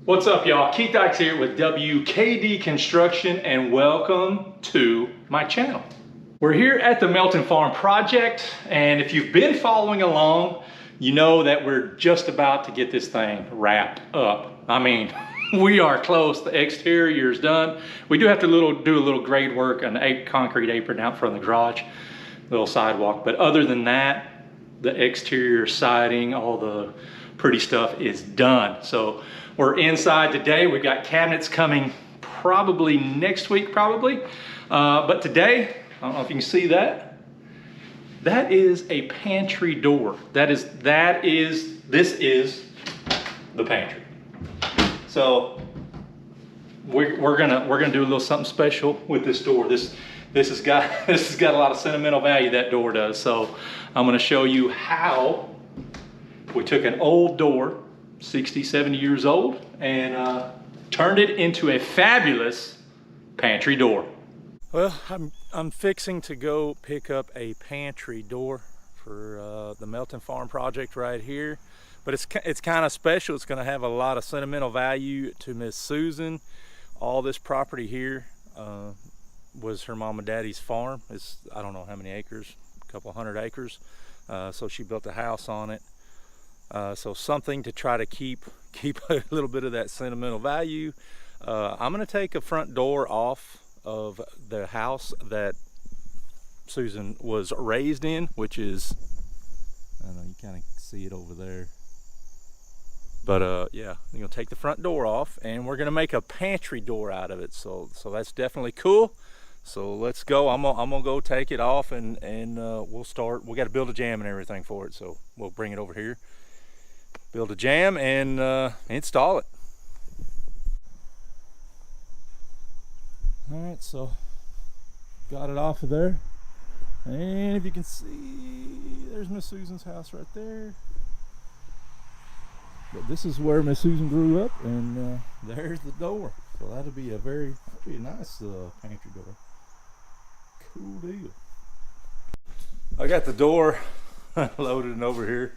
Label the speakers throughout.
Speaker 1: What's up, y'all? Keith Dykes here with W.K.D. Construction, and welcome to my channel. We're here at the Melton Farm Project, and if you've been following along, you know that we're just about to get this thing wrapped up. I mean, we are close. The exterior is done. We do have to do a little grade work, an concrete apron out front of the garage, little sidewalk, but other than that, the exterior siding, all the pretty stuff is done. So we're inside today. We've got cabinets coming probably next week, but today, I don't know if you can see that. That is a pantry door. This is the pantry. So we're gonna do a little something special with this door. This has got a lot of sentimental value, that door does. So I'm gonna show you how we took an old door, 60, 70 years old, and turned it into a fabulous pantry door. Well, I'm fixing to go pick up a pantry door for the Melton Farm Project right here, but it's kind of special. It's going to have a lot of sentimental value to Miss Susan. All this property here was her mom and daddy's farm. It's, I don't know how many acres, a couple hundred acres. So she built a house on it. So something to try to keep a little bit of that sentimental value. I'm going to take a front door off of the house that Susan was raised in, which is, I don't know, you kind of see it over there. But yeah, I'm going to take the front door off, and we're going to make a pantry door out of it. So that's definitely cool. So let's go. I'm gonna go take it off, and we'll start. We got to build a jam and everything for it, so we'll bring it over here, build a jam, and install it. All right, so got it off of there, and if you can see, there's Miss Susan's house right there. But this is where Miss Susan grew up, and there's the door. So that'll be a nice pantry door. Cool deal. I got the door loaded and over here.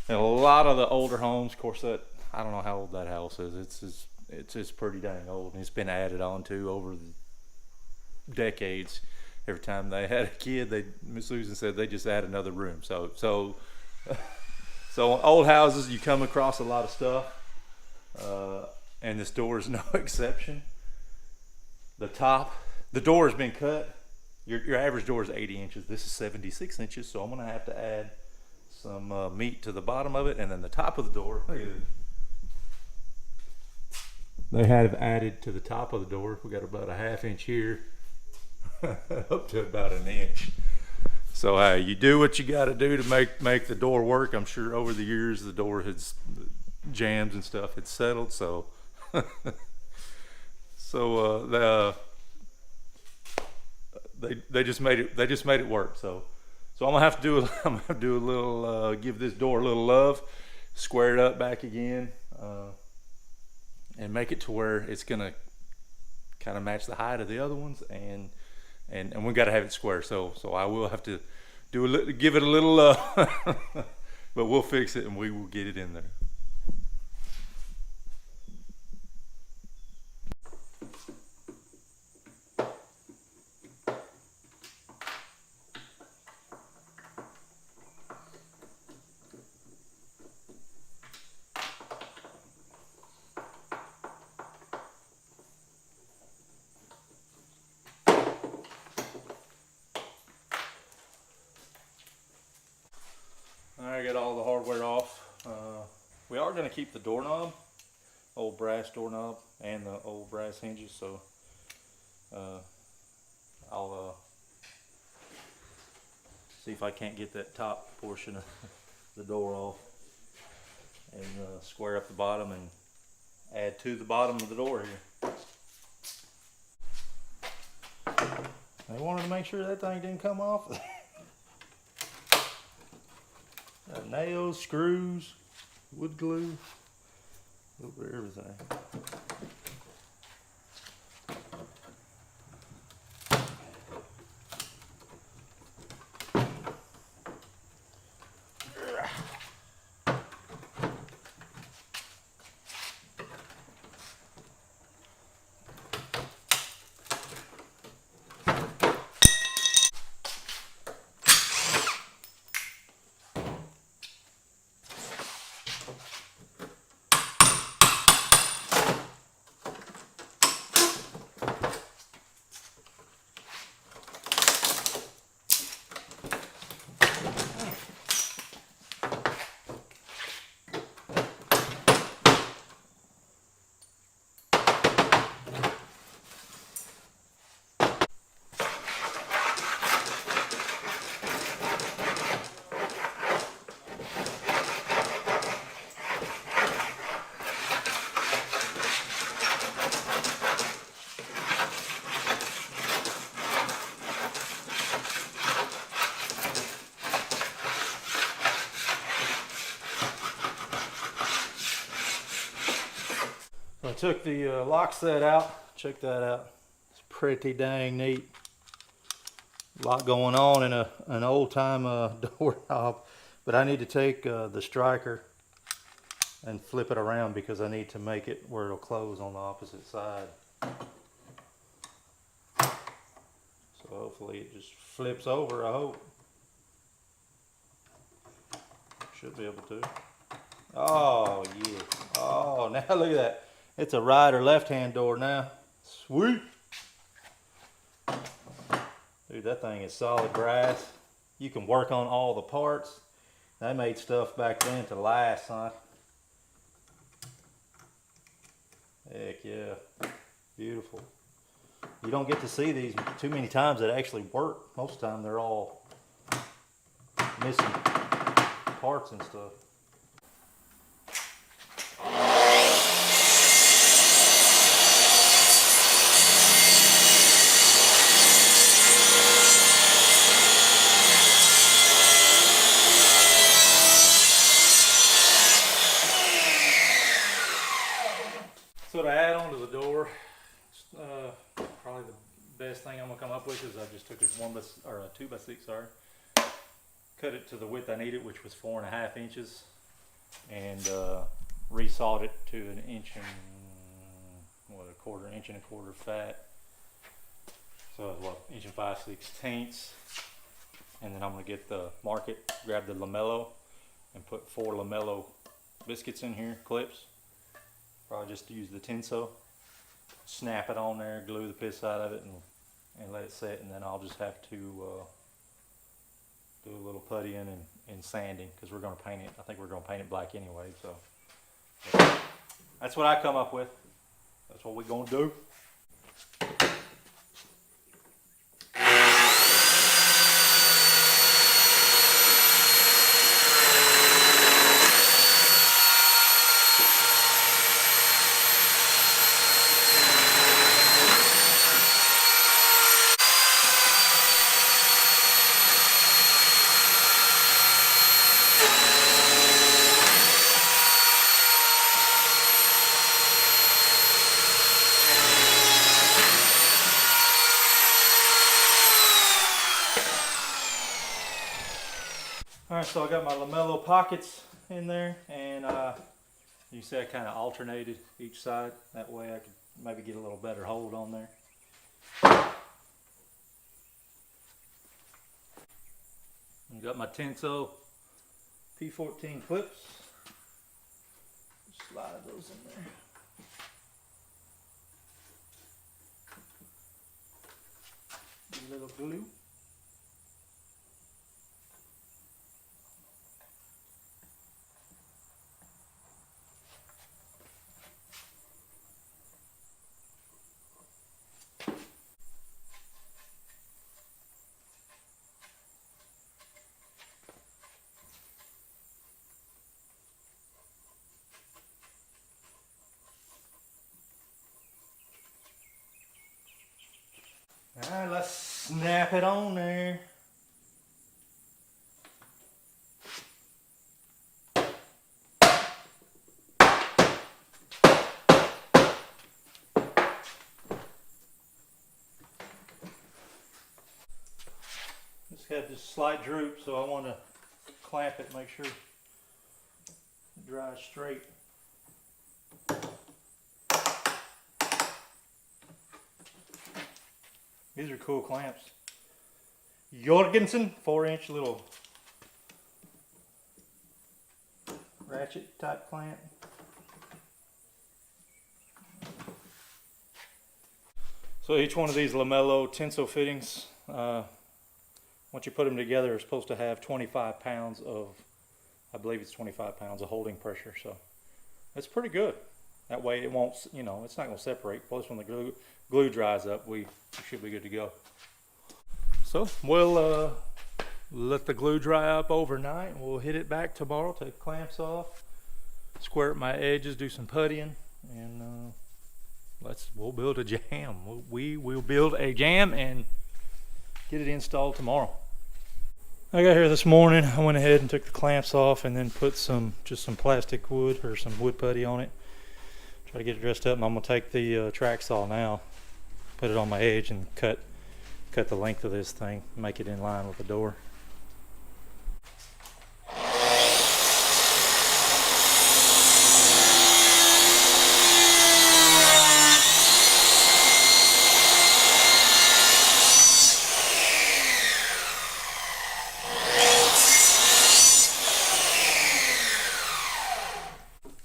Speaker 1: And a lot of the older homes, of course, that I don't know how old that house is. It's just pretty dang old, and it's been added on to over the decades. Every time they had a kid, Miss Susan said they just add another room. So old houses, you come across a lot of stuff, and this door is no exception. The door has been cut. Your average door is 80 inches. This is 76 inches, so I'm gonna have to add some meat to the bottom of it, and then the top of the door. Look at it. They have added to the top of the door. We got about a ½ inch here, up to about an inch. So you do what you got to do to make the door work. I'm sure over the years the door has jams and stuff had settled. So they just made it work. So I'm gonna have to do a little give this door a little love, square it up back again, and make it to where it's gonna kind of match the height of the other ones, and we got to have it square. So I will have to give it a little love, but we'll fix it and we will get it in there. I got all the hardware off. We are going to keep the doorknob, old brass doorknob, and the old brass hinges. So I'll see if I can't get that top portion of the door off, and square up the bottom and add to the bottom of the door here. I wanted to make sure that thing didn't come off. Nails, screws, wood glue, over everything. So I took the lock set out. Check that out. It's pretty dang neat. A lot going on in an old time doorknob, but I need to take the striker and flip it around because I need to make it where it'll close on the opposite side. So hopefully it just flips over, I hope. Should be able to. Oh yeah. Oh, now look at that. It's a right or left hand door now. Sweet. Dude, that thing is solid brass. You can work on all the parts. They made stuff back then to last, huh? Heck yeah. Beautiful. You don't get to see these too many times that actually work. Most of the time they're all missing parts and stuff. So to add on to the door, probably the best thing I'm gonna come up with is I just took this 2x6, sorry, cut it to the width I needed, which was 4.5 inches, and resawed it to an inch and inch and a quarter fat. So what, inch and 5/16, and then I'm gonna get the market, grab the lamello, and put 4 lamello biscuits in here, clips. Probably just use the Tenso, snap it on there, glue the piss out of it, and let it set, and then I'll just have to do a little putty in and sanding, because we're going to paint it. I think we're going to paint it black anyway, so that's what I come up with. That's what we're going to do. Alright, so I got my lamello pockets in there, and you see I kind of alternated each side. That way I could maybe get a little better hold on there. I got my Tenso P14 clips. Slide those in there. A little glue. Alright, let's snap it on there. It's got this slight droop, so I want to clamp it, make sure it dries straight. These are cool clamps. Jorgensen 4-inch little ratchet type clamp. So each one of these lamello Tenso fittings, once you put them together, are supposed to have 25 pounds of, I believe it's 25 pounds of holding pressure. So that's pretty good. That way it won't, you know, it's not going to separate. Plus when the glue dries up, we should be good to go. So we'll let the glue dry up overnight, and we'll hit it back tomorrow, take the clamps off, square up my edges, do some puttying, and we'll build a jam. We will build a jam and get it installed tomorrow. I got here this morning. I went ahead and took the clamps off and then put just some plastic wood or some wood putty on it. Try to get it dressed up, and I'm gonna take the track saw now, put it on my edge, and cut the length of this thing, make it in line with the door.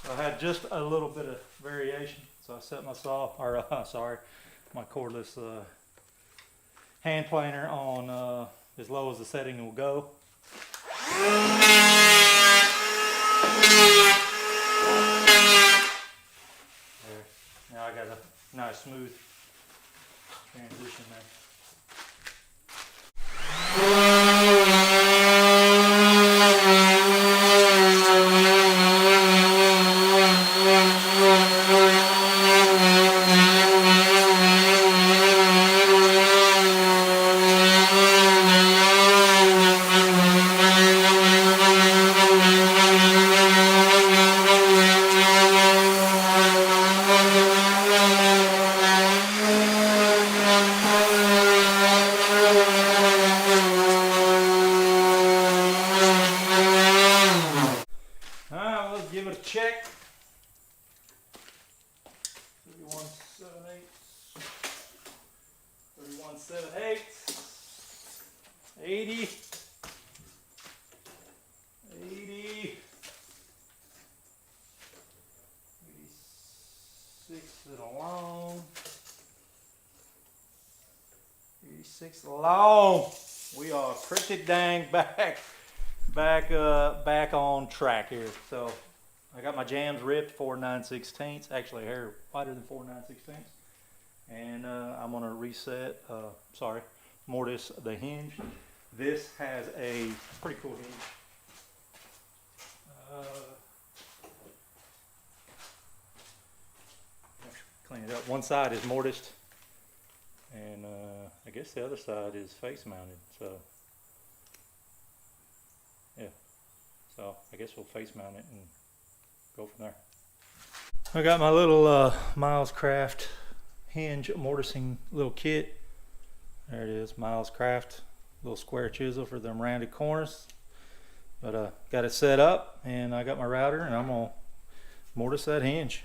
Speaker 1: I had just a little bit of variation, so I set my saw, or my cordless hand planer on as low as the setting will go. There. Now I got a nice smooth transition there. Give it a check. 31 7/8, 80, 86 long, 86 long. We are pretty dang back on track here. So I got my jams ripped 4 9/16, actually a hair wider than 4 9/16, and I'm gonna reset, mortise the hinge. This has a pretty cool hinge. Clean it up. One side is mortised, and I guess the other side is face mounted. So yeah, so I guess we'll face mount it and go from there. I got my little Miles Craft hinge mortising little kit. There it is, Miles Craft, little square chisel for them rounded corners. But got it set up, and I got my router, and I'm gonna mortise that hinge.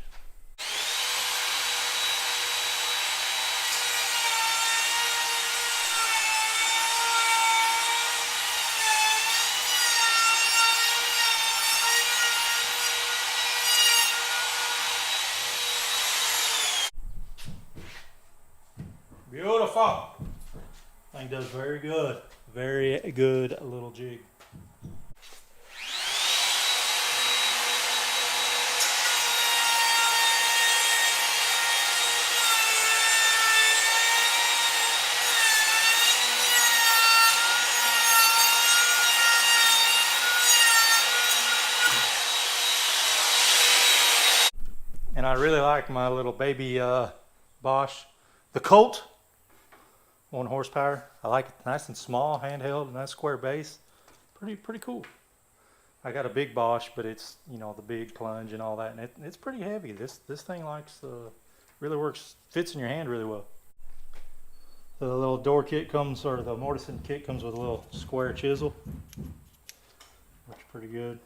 Speaker 1: Beautiful. Thing does very good. Very good little jig. And I really like my little baby Bosch, the Colt. 1 horsepower. I like it nice and small, handheld, nice square base. Pretty cool. I got a big Bosch, but it's, you know, the big plunge and all that, and it's pretty heavy. This thing really works, fits in your hand really well. The little door kit comes, or the mortising kit comes with a little square chisel. Works pretty good.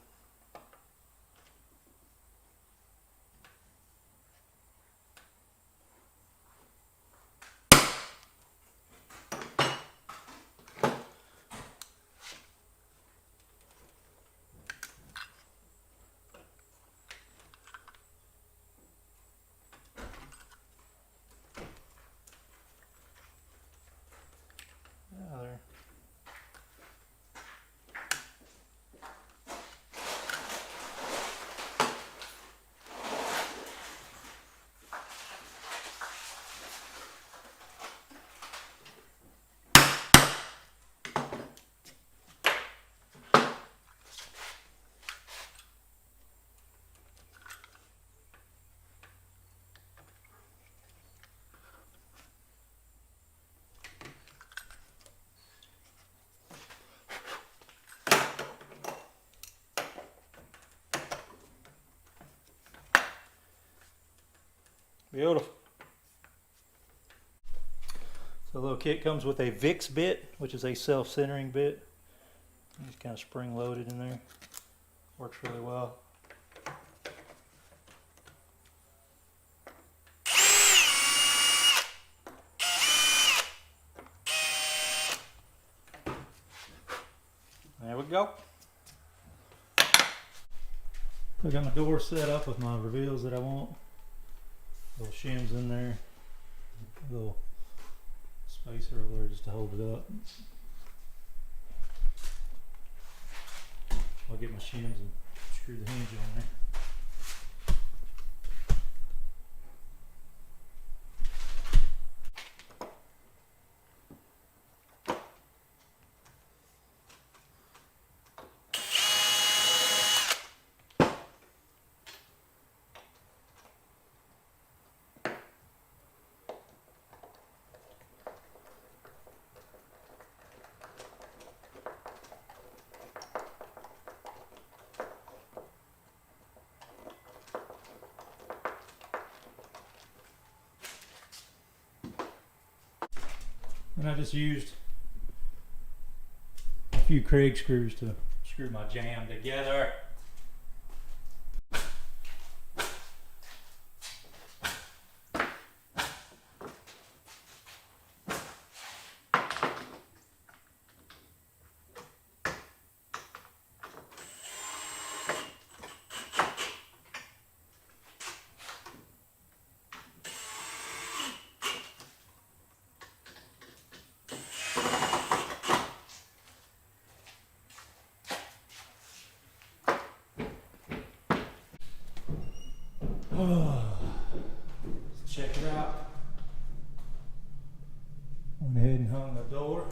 Speaker 1: Beautiful. So the little kit comes with a VIX bit, which is a self-centering bit. It's kind of spring-loaded in there. Works really well. There we go. I got my door set up with my reveals that I want. Little shims in there. A little spacer over there just to hold it up. I'll get my shims and screw the hinge on there. And I just used a few Kreg screws to screw my jamb together. Let's check it out. Went ahead and hung the door.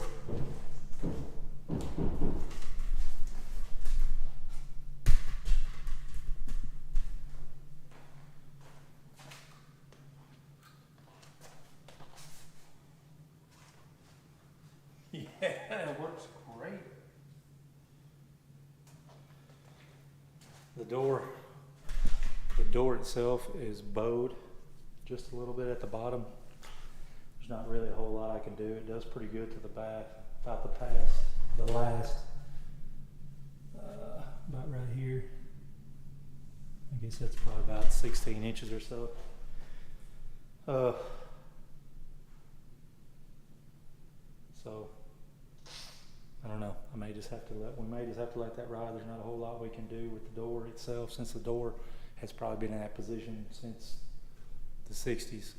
Speaker 1: Yeah, it works great. The door itself is bowed just a little bit at the bottom. There's not really a whole lot I can do. It does pretty good to the back, about the last, about right here. I guess that's probably about 16 inches or so. So I don't know. We may just have to let that ride. There's not a whole lot we can do with the door itself, since the door has probably been in that position since the 60s.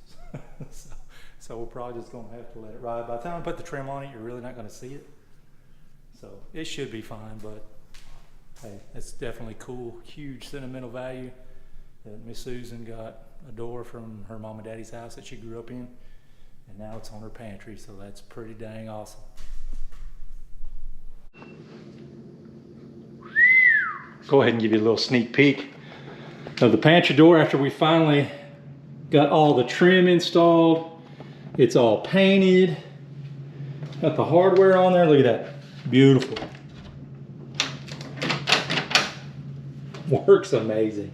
Speaker 1: so we're probably just gonna have to let it ride. By the time I put the trim on it, you're really not gonna see it. So it should be fine, but hey, it's definitely cool. Huge sentimental value that Miss Susan got a door from her mom and daddy's house that she grew up in, and now it's on her pantry, so that's pretty dang awesome. Go ahead and give you a little sneak peek of the pantry door after we finally got all the trim installed. It's all painted. Got the hardware on there. Look at that. Beautiful. Works amazing.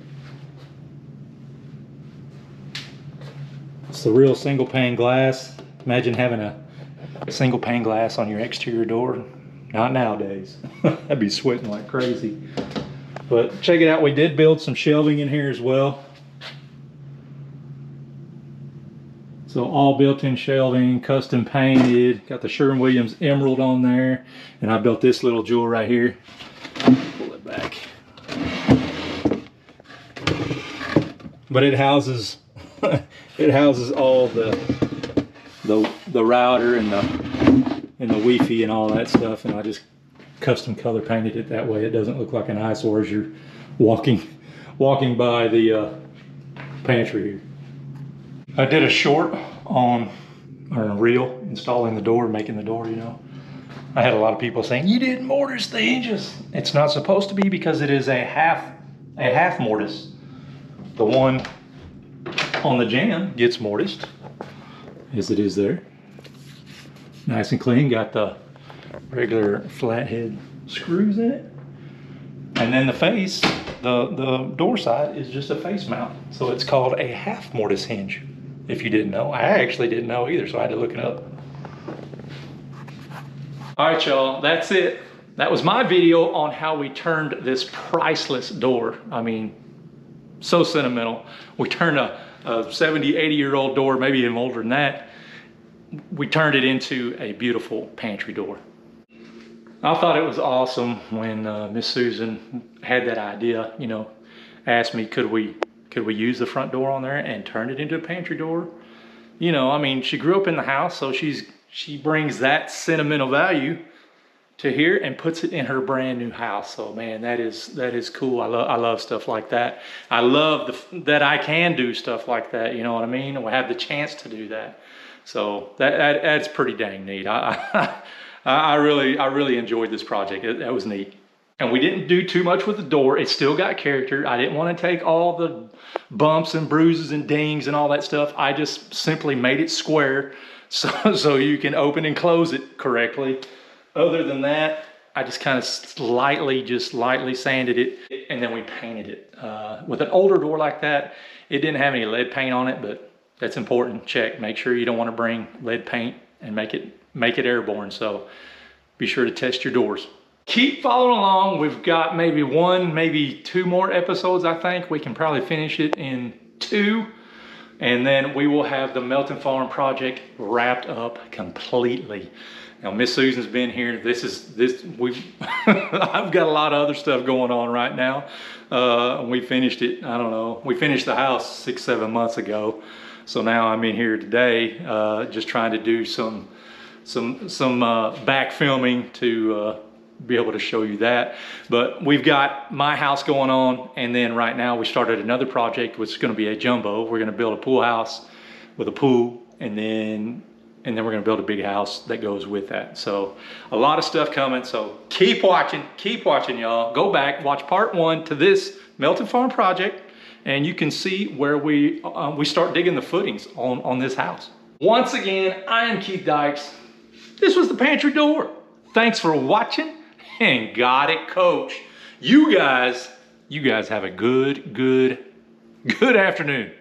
Speaker 1: It's the real single pane glass. Imagine having a single pane glass on your exterior door. Not nowadays. I'd be sweating like crazy. But check it out, we did build some shelving in here as well. So all built-in shelving, custom painted. Got the Sherwin-Williams emerald on there. And I built this little jewel right here. Pull it back. But it houses all the router and the Wi-Fi and all that stuff, and I just custom color painted it that way. It doesn't look like an eyesore as you're walking by the pantry here. I did a short on, or a reel, installing the door, making the door, you know. I had a lot of people saying, you didn't mortise the hinges. It's not supposed to be, because it is a half mortise. The one on the jamb gets mortised, as it is there. Nice and clean, got the regular flathead screws in it. And then the face, the door side is just a face mount. So it's called a half mortise hinge. if you didn't know. I actually didn't know either, so I had to look it up. All right, y'all, that's it. That was my video on how we turned this priceless door. I mean, so sentimental. We turned a 70, 80-year-old door, maybe even older than that. We turned it into a beautiful pantry door. I thought it was awesome when Miss Susan had that idea, you know, asked me, could we use the front door on there and turn it into a pantry door? You know, I mean, she grew up in the house, so she brings that sentimental value to here and puts it in her brand new house. So man, that is cool. I love stuff like that. I love that I can do stuff like that. You know what I mean? We have the chance to do that. So that's pretty dang neat. I really enjoyed this project. That was neat. And we didn't do too much with the door. It still got character. I didn't want to take all the bumps and bruises and dings and all that stuff. I just simply made it square so you can open and close it correctly. Other than that, I just kind of lightly sanded it, and then we painted it. With an older door like that, it didn't have any lead paint on it, but that's important. Check. Make sure you don't want to bring lead paint and make it airborne. So be sure to test your doors. Keep following along. We've got maybe one, maybe two more episodes. I think we can probably finish it in 2. And then we will have the Melton Farm Project wrapped up completely. Now, Miss Susan's been here. I've got a lot of other stuff going on right now. We finished it, I don't know. We finished the house 6, 7 months ago. So now I'm in here today, just trying to do some back filming to be able to show you that. But we've got my house going on, and then right now we started another project which is going to be a jumbo. We're going to build a pool house with a pool, and then we're going to build a big house that goes with that. So a lot of stuff coming. So keep watching, y'all. Go back, watch part 1 to this Melton Farm Project, and you can see where we start digging the footings on this house. Once again, I am Keith Dykes. This was the pantry door. Thanks for watching, and got it, coach. You guys have a good afternoon.